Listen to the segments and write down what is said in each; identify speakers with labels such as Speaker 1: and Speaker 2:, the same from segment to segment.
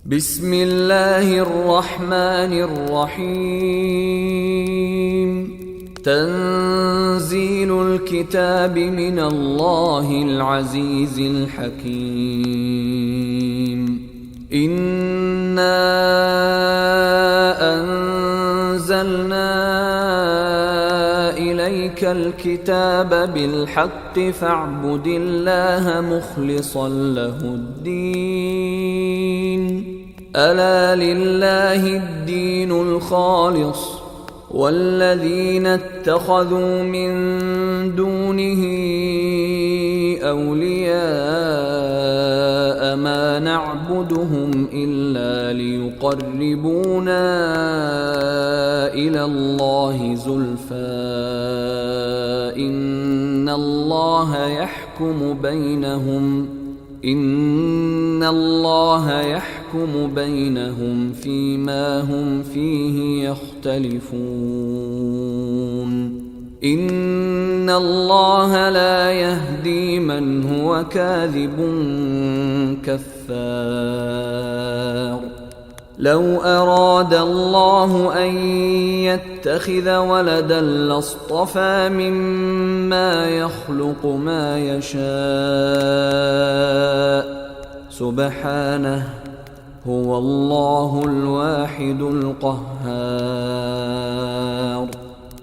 Speaker 1: بسم الله الرحمن الرحيم. تنزيل الكتاب من الله العزيز الحكيم. إنا أنزلنا إليك الكتاب بالحق فاعبد الله مخلصا له الدين. ألا لله الدين الخالص والذين اتخذوا من دونه أولياء ما نعبدهم إلا ليقربونا إلى الله زلفى إن الله يحكم بينهم فيما هم فيه يختلفون. إن الله لا يهدي من هو كاذب كفار. لو أراد الله أن يتخذ ولدا لاصطفى مما يخلق ما يشاء سبحانه هو الله الواحد القهار.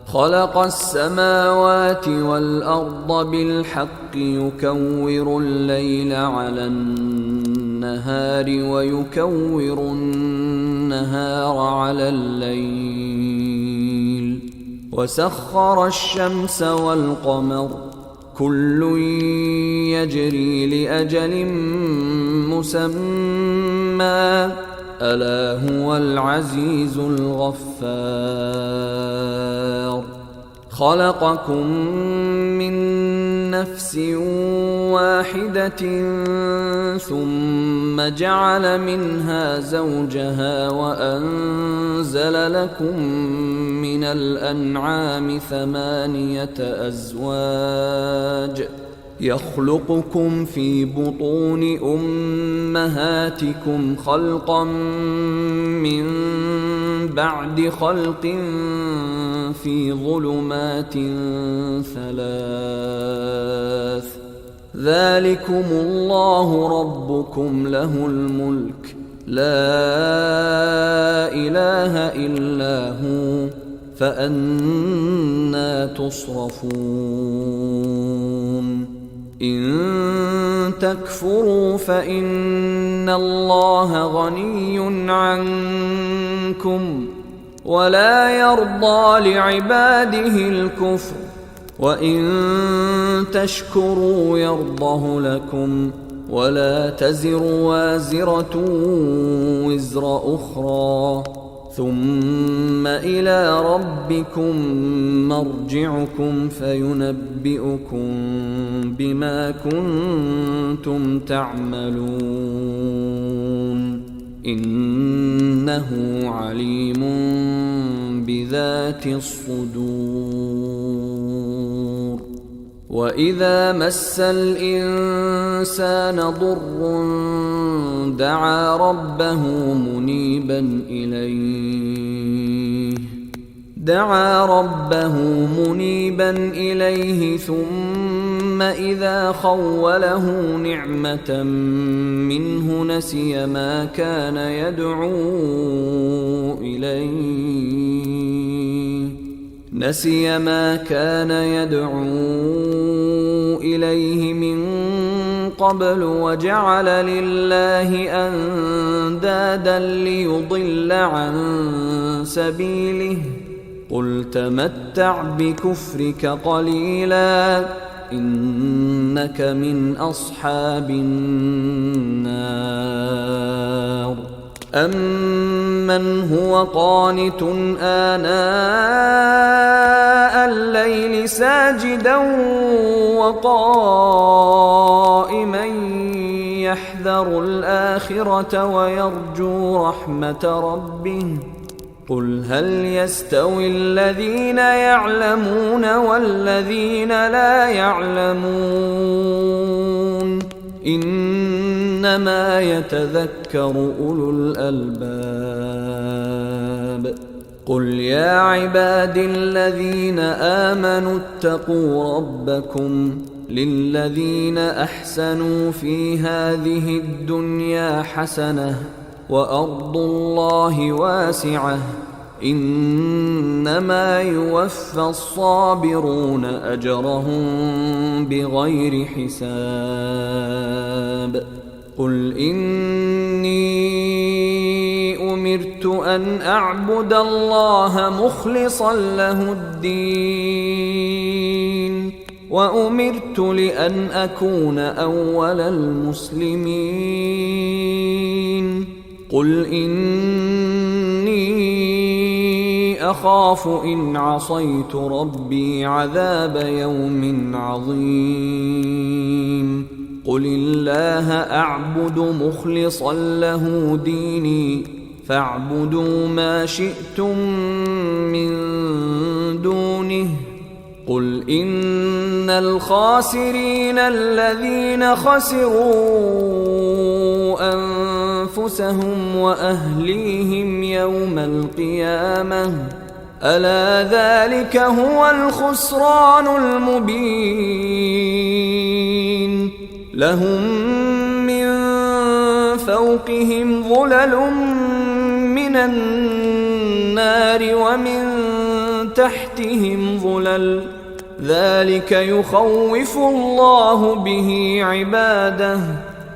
Speaker 1: خلق السماوات والأرض بالحق يكور الليل على النهار ويكور النهار على الليل وسخر الشمس والقمر كل يجري لأجل مسمى ألا هو العزيز الغفار. خلقكم من نفس واحدة ثم جعل منها زوجها وأنزل لكم من الأنعام 8 أزواج يخلقكم في بطون أمهاتكم خلقا من بعد خلق في ظلمات 3 ذلكم الله ربكم له الملك لا إله إلا هو فأنى تصرفون. إن تكفروا فإن الله غني عنكم ولا يرضى لعباده الكفر وإن تشكروا يرضه لكم ولا تزر وازرة وزر أخرى ثم إلى ربكم مرجعكم فينبئكم بما كنتم تعملون إنه عليم بذات الصدور. وإذا مس الإنسان ضر دعا ربه منيبا إليه ثم إذا خوله نعمة منه نسي ما كان يدعو إليه من قبل وجعل لله أندادا ليضل عن سبيله قل تمتع بكفرك قليلا إنك من أصحاب النار. أمن هو قانت آناء الليل ساجدا وقائما يحذر الآخرة ويرجو رحمة ربه قل هل يستوي الذين يعلمون والذين لا يعلمون إنما يتذكر أولو الألباب. قل يا عبادي الذين آمنوا اتقوا ربكم للذين أحسنوا في هذه الدنيا حسنة وأرض الله واسعة إنما يوفى الصابرون أجرهم بغير حساب. قل إني أمرت أن أعبد الله مخلصا له الدين وأمرت لأن أكون أول المسلمين. قل إني أخاف إن عصيت ربي عذاب يوم عظيم. قل الله أعبد مخلصا له ديني فاعبدوا ما شئتم من دونه. قل إن الخاسرين الذين خسروا أنفسهم وأهليهم يوم القيامة ألا ذلك هو الخسران المبين. لهم من فوقهم ظلل من النار ومن تحتهم ظلل ذلك يخوف الله به عباده.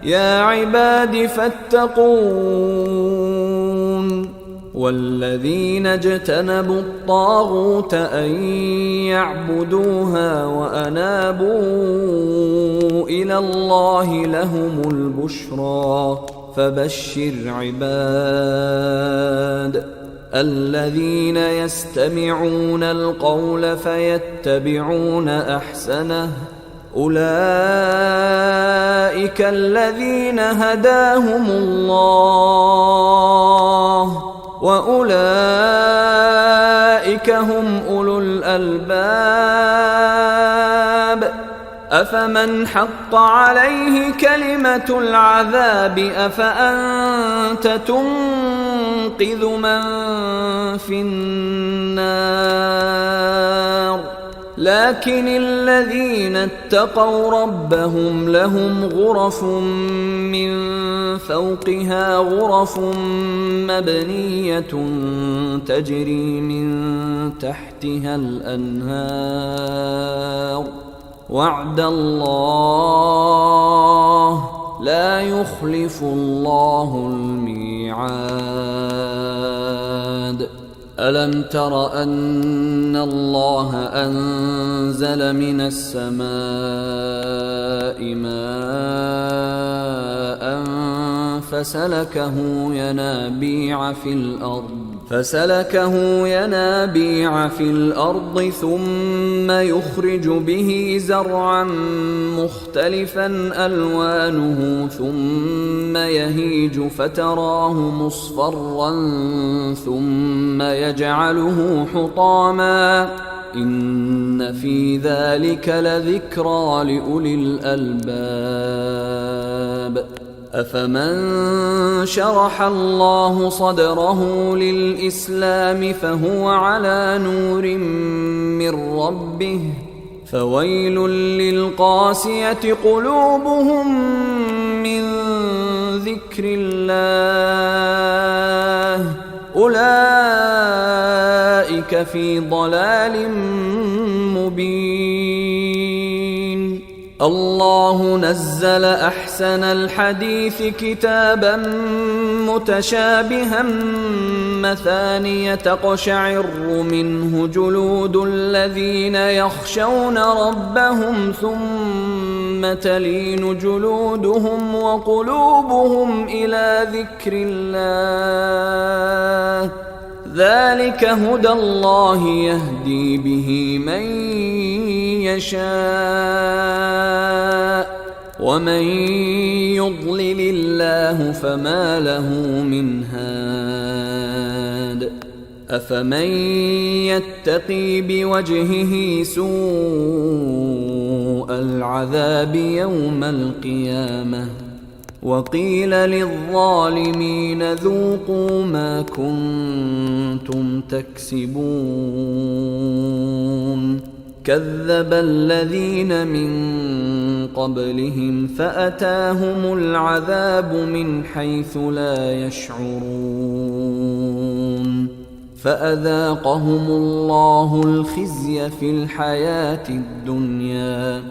Speaker 1: يا عباد فاتقون. والذين اجتنبوا الطاغوت أن يعبدوها وأنابوا إلى الله لهم البشرى فبشر عباد الذين يستمعون القول فيتبعون أحسنه أولئك الذين هداهم الله وأولئك هم أولو الألباب. أفمن حق عليه كلمة العذاب أفأنت تنقذ من في النار. لكن الذين اتقوا ربهم لهم غرف من فوقها غرف مبنية تجري من تحتها الأنهار وعد الله لا يخلف الله الميعاد. ألم تر أن الله أنزل من السماء ماء فسلكه ينابيع في الأرض ثم يخرج به زرعا مختلفا ألوانه ثم يهيج فتراه مصفرا ثم يجعله حطاما إن في ذلك لذكرى لأولي الألباب. أفمن شرح الله صدره للإسلام فهو على نور من ربه فويل للقاسية قلوبهم من ذكر الله أولئك في ضلال مبين. الله نزل أحسن الحديث كتابا متشابها مثانية تقشعر منه جلود الذين يخشون ربهم ثم تلين جلودهم وقلوبهم إلى ذكر الله ذلك هدى الله يهدي به من يشاء ومن يضلل الله فما له من هاد. أفمن يتقي بوجهه سوء العذاب يوم القيامة وقيل للظالمين ذوقوا ما كنتم تكسبون كذب الذين من قبلهم فأتاهم العذاب من حيث لا يشعرون فأذاقهم الله الخزي في الحياة الدنيا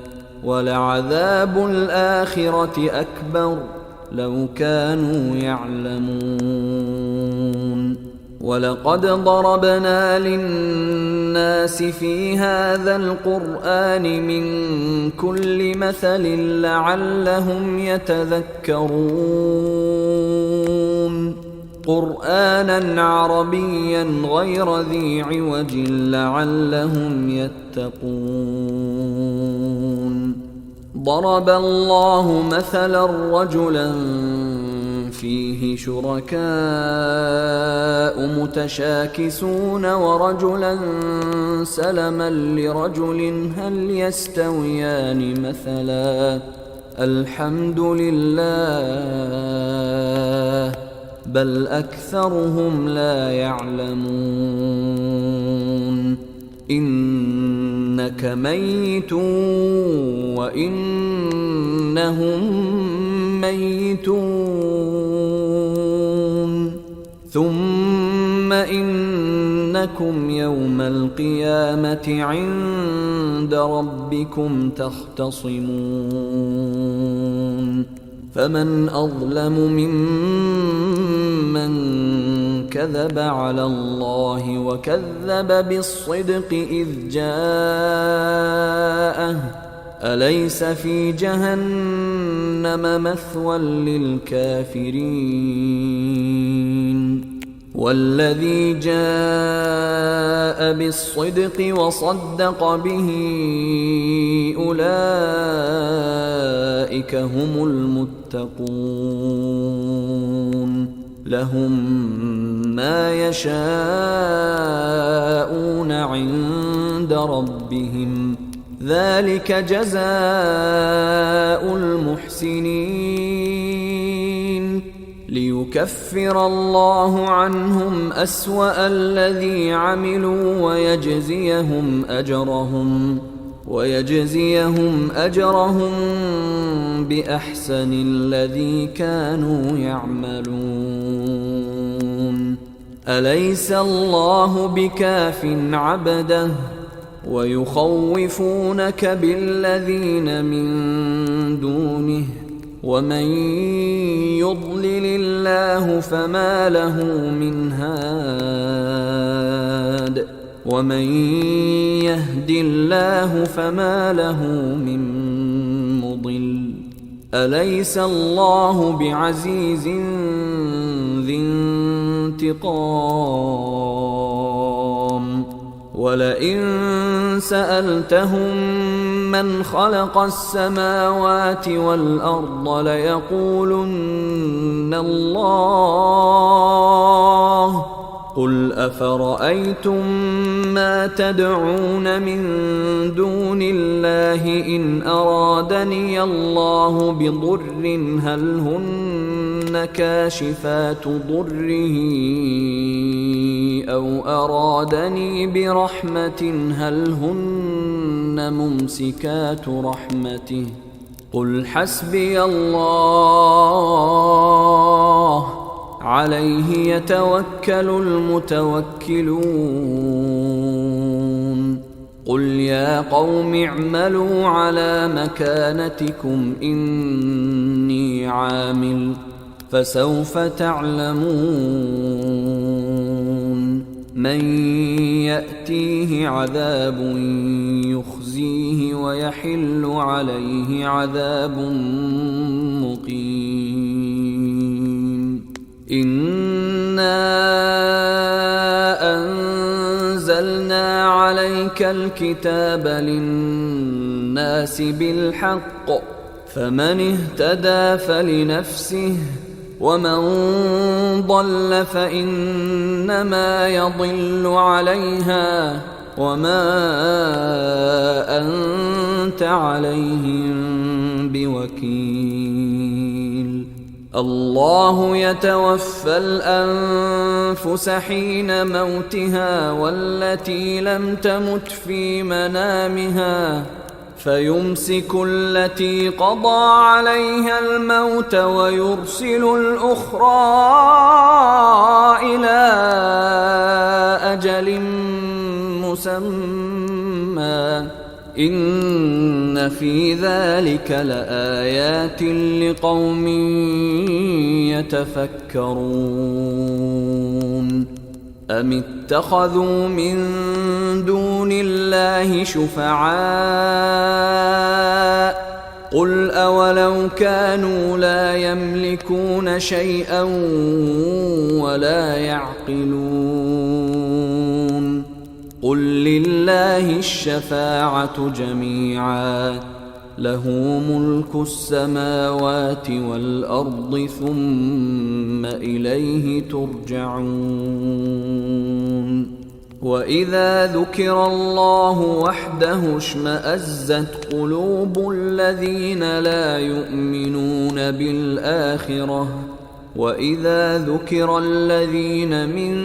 Speaker 1: ولعذاب الآخرة أكبر لو كانوا يعلمون ولقد ضربنا للناس في هذا القرآن من كل مثل لعلهم يتذكرون قرآنا عربيا غير ذي عوج لعلهم يتقون ضرب الله مثلا رجلا فيه شركاء متشاكسون ورجلا سلما لرجل هل يستويان مثلا الحمد لله بل أكثرهم لا يعلمون إنك ميت وإنهم ميتون ثم إنكم يوم القيامة عند ربكم تختصمون فمن أظلم ممن كذب على الله وكذب بالصدق إذ جاءه أليس في جهنم مثوى للكافرين والذي جاء بالصدق وصدق به أولئك هم المتقون لهم ما يشاءون عند ربهم ذلك جزاء المحسنين ليكفر الله عنهم أسوأ الذي عملوا ويجزيهم أجرهم بأحسن الذي كانوا يعملون أليس الله بكاف عبده ويخوفونك بالذين من دونه ومن يضلل الله فما له من هاد ومن يهد الله فما له من مضل أليس الله بعزيز ذي انتقام ولئن سألتهم من خلق السماوات والأرض ليقولن الله قل أفرأيتم ما تدعون من دون الله إن أرادني الله بضر هل هن كاشفات ضره أو أرادني برحمة هل هن ممسكات رحمته قل حسبي الله عليه يتوكل المتوكلون قل يا قوم اعملوا على مكانتكم إني عامل فسوف تعلمون من يأتيه عذاب يخزيه ويحل عليه عذاب مقيم إنا أنزلنا عليك الكتاب للناس بالحق فمن اهتدى فلنفسه ومن ضل فإنما يضل عليها وما أنت عليهم بوكيل. الله يتوفى الأنفس حين موتها والتي لم تمت في منامها فيمسك التي قضى عليها الموت ويرسل الأخرى إلى أجل مسمى إن في ذلك لآيات لقوم يتفكرون. أم اتخذوا من دون الله شفعاء قل أولو كانوا لا يملكون شيئا ولا يعقلون قل لله الشفاعة جميعا له ملك السماوات والأرض ثم إليه ترجعون. وإذا ذكر الله وحده اشمأزت قلوب الذين لا يؤمنون بالآخرة وإذا ذكر الذين من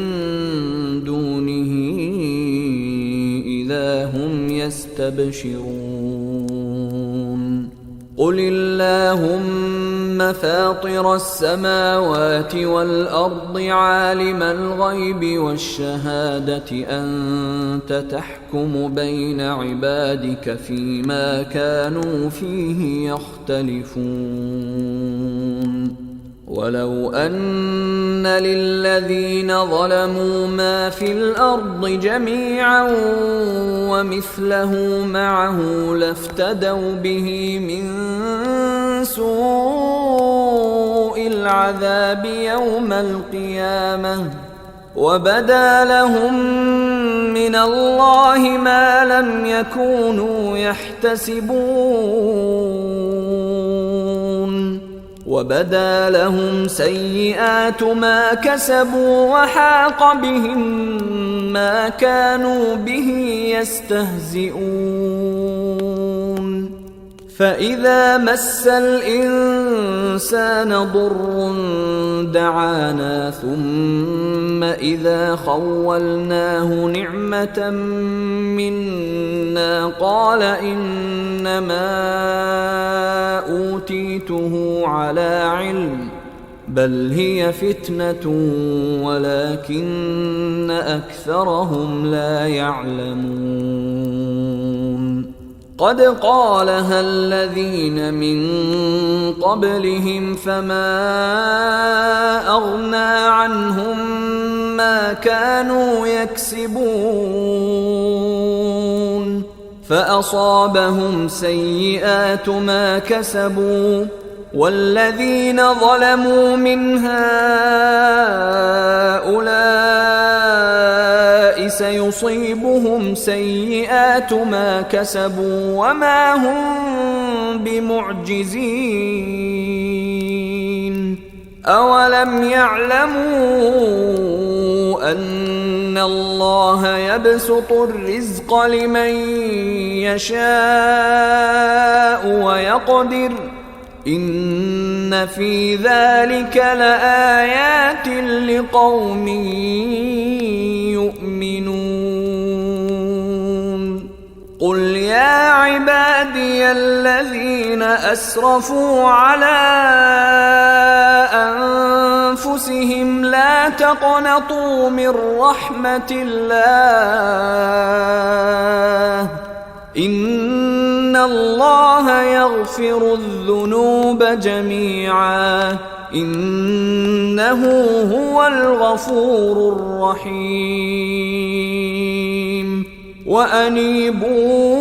Speaker 1: دونه إذا هم يستبشرون. قل اللهم فاطر السماوات والأرض عالم الغيب والشهادة أنت تحكم بين عبادك فيما كانوا فيه يختلفون. ولو أن للذين ظلموا ما في الأرض جميعا ومثله معه لافتدوا به من سوء العذاب يوم القيامة وبدا لهم من الله ما لم يكونوا يحتسبون وبدا لهم سيئات ما كسبوا وحاق بهم ما كانوا به يستهزئون. فإذا مس الإنسان ضر دعانا ثم إذا خولناه نعمة منا قال إنما أوتيته على علم بل هي فتنة ولكن أكثرهم لا يعلمون. قد قالها الذين من قبلهم فما أغنى عنهم ما كانوا يكسبون فأصابهم سيئات ما كسبوا والذين ظلموا من هؤلاء سيصيبهم سيئات ما كسبوا وما هم بمعجزين. أولم يعلموا أن الله يبسط الرزق لمن يشاء ويقدر إن في ذلك لآيات لقوم يؤمنون. قل يا عبادي الذين أسرفوا على أنفسهم لا تقنطوا من رحمة الله إن الله يغفر الذنوب جميعا إنه هو الغفور الرحيم. وأنيبوا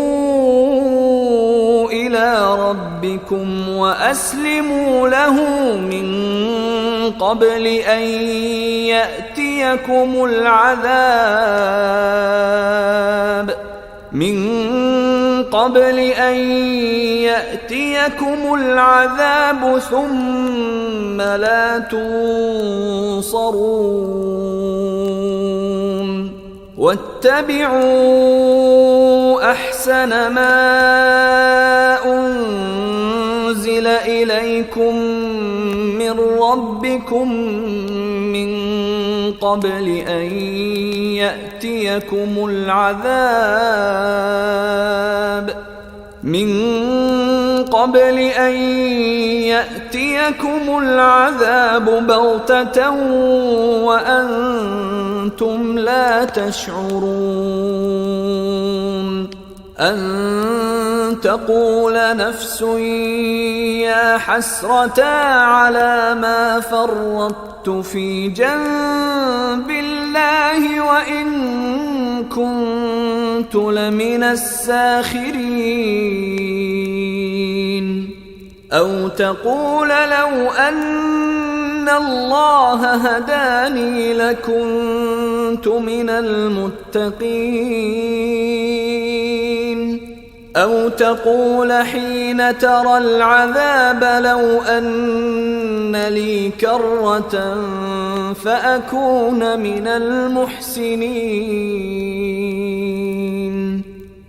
Speaker 1: إلى ربكم وأسلموا له من قبل أن يأتيكم العذاب قبل أن يأتيكم العذاب ثم لا تنصرون واتبعوا أحسن ما أنزل إليكم من ربكم من قبل أن يأتيكم العذاب بغتة وأنتم لا تشعرون أن تقول نفس يا حسرتا على ما فرطت في جنب الله وإن كنت لمن الساخرين أو تقول لو أن الله هداني لكنت من المتقين أو تقول حين ترى العذاب لو أن لي كرة فأكون من المحسنين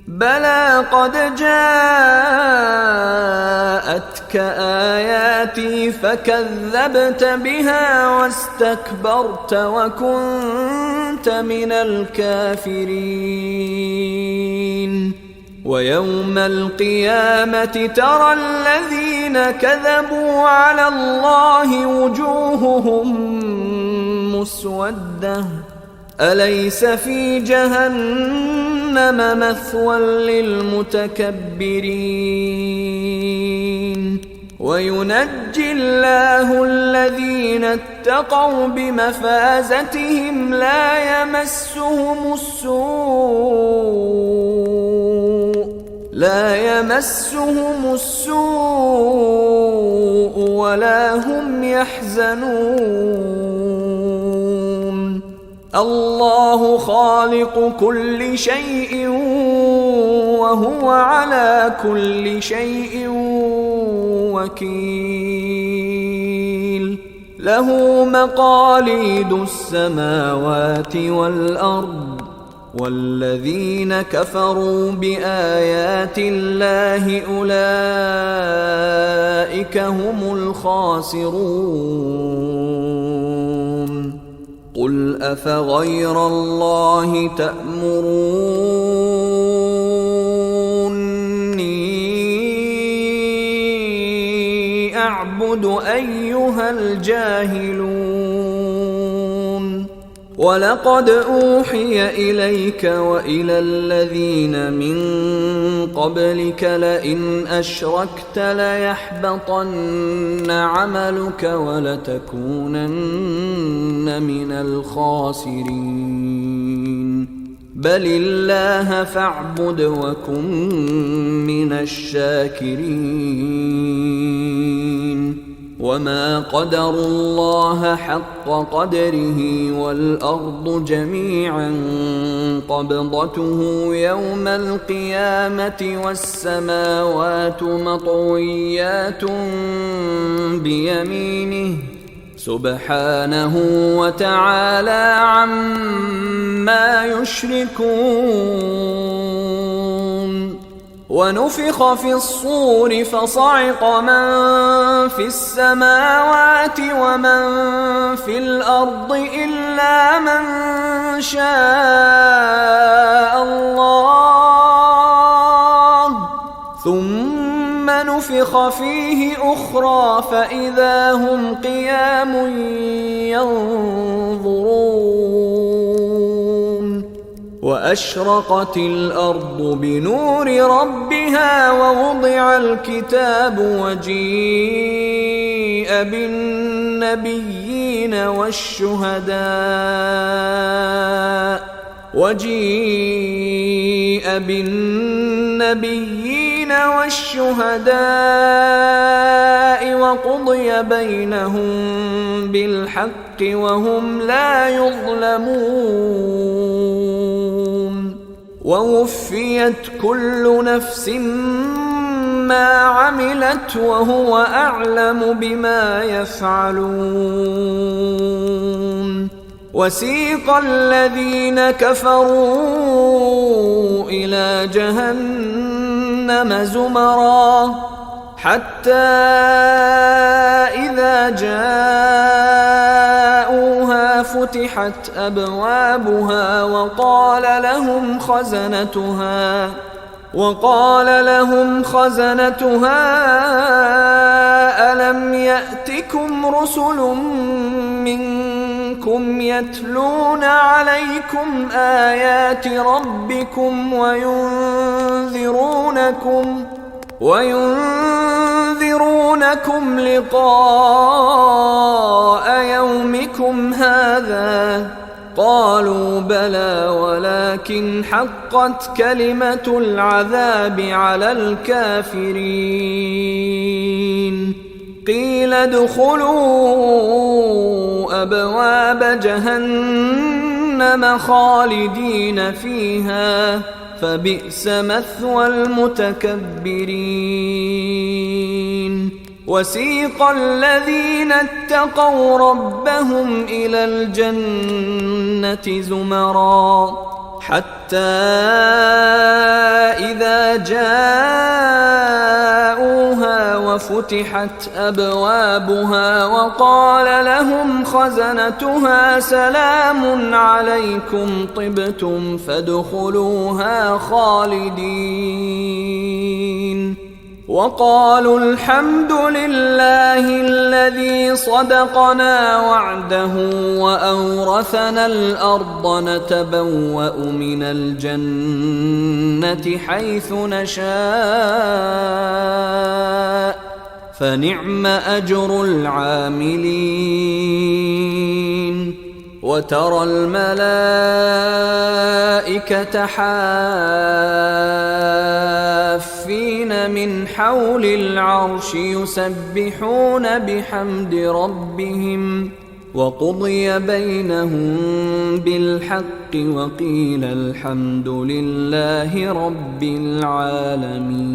Speaker 1: بلى قد جاءتك آياتي فكذبت بها واستكبرت وكنت من الكافرين ويوم القيامة ترى الذين كذبوا على الله وجوههم مسودة أليس في جهنم مثوى للمتكبرين وينجي الله الذين اتقوا بمفازتهم لا يمسهم السوء ولا هم يحزنون الله خالق كل شيء وهو على كل شيء وكيل له مقاليد السماوات والأرض والذين كفروا بآيات الله أولئك هم الخاسرون قل أفغير الله تأمروني أعبد أيها الجاهلون ولقد أوحي إليك وإلى الذين من قبلك لئن أشركت ليحبطن عملك ولتكونن من الخاسرين بل الله فاعبد وكن من الشاكرين وما قدروا الله حق قدره والأرض جميعا قبضته يوم القيامة والسماوات مطويات بيمينه سبحانه وتعالى عما يشركون ونفخ في الصور فصعق من في السماوات ومن في الأرض إلا من شاء الله ثم نفخ فيه أخرى فإذا هم قيام ينظرون وأشرقت الأرض بنور ربها ووضع الكتاب وجيء بالنبيين والشهداء وقضي بينهم بالحق وهم لا يظلمون ووفيت كل نفس ما عملت وهو أعلم بما يفعلون. وسيق الذين كفروا إلى جهنم زمرا حتى إذا جاءوها فتحت أبوابها وقال لهم خزنتها ألم يأتكم رسل منكم يتلون عليكم آيات ربكم وينذرونكم لقاء يومكم هذا؟ قالوا بلى ولكن حقت كلمة العذاب على الكافرين. قيل ادخلوا أبواب جهنم خالدين فيها فبئس مثوى المتكبرين. وسيق الذين اتقوا ربهم إلى الجنة زمرا حتى إذا جاءوها وفتحت أبوابها وقال لهم خزنتها سلام عليكم طبتم فادخلوها خالدين. وقالوا الحمد لله الذي صدقنا وعده وأورثنا الأرض نتبوأ من الجنة حيث نشاء فنعم أجر العاملين. وترى الملائكة حافين من حول العرش يسبحون بحمد ربهم وقضي بينهم بالحق وقيل الحمد لله رب العالمين.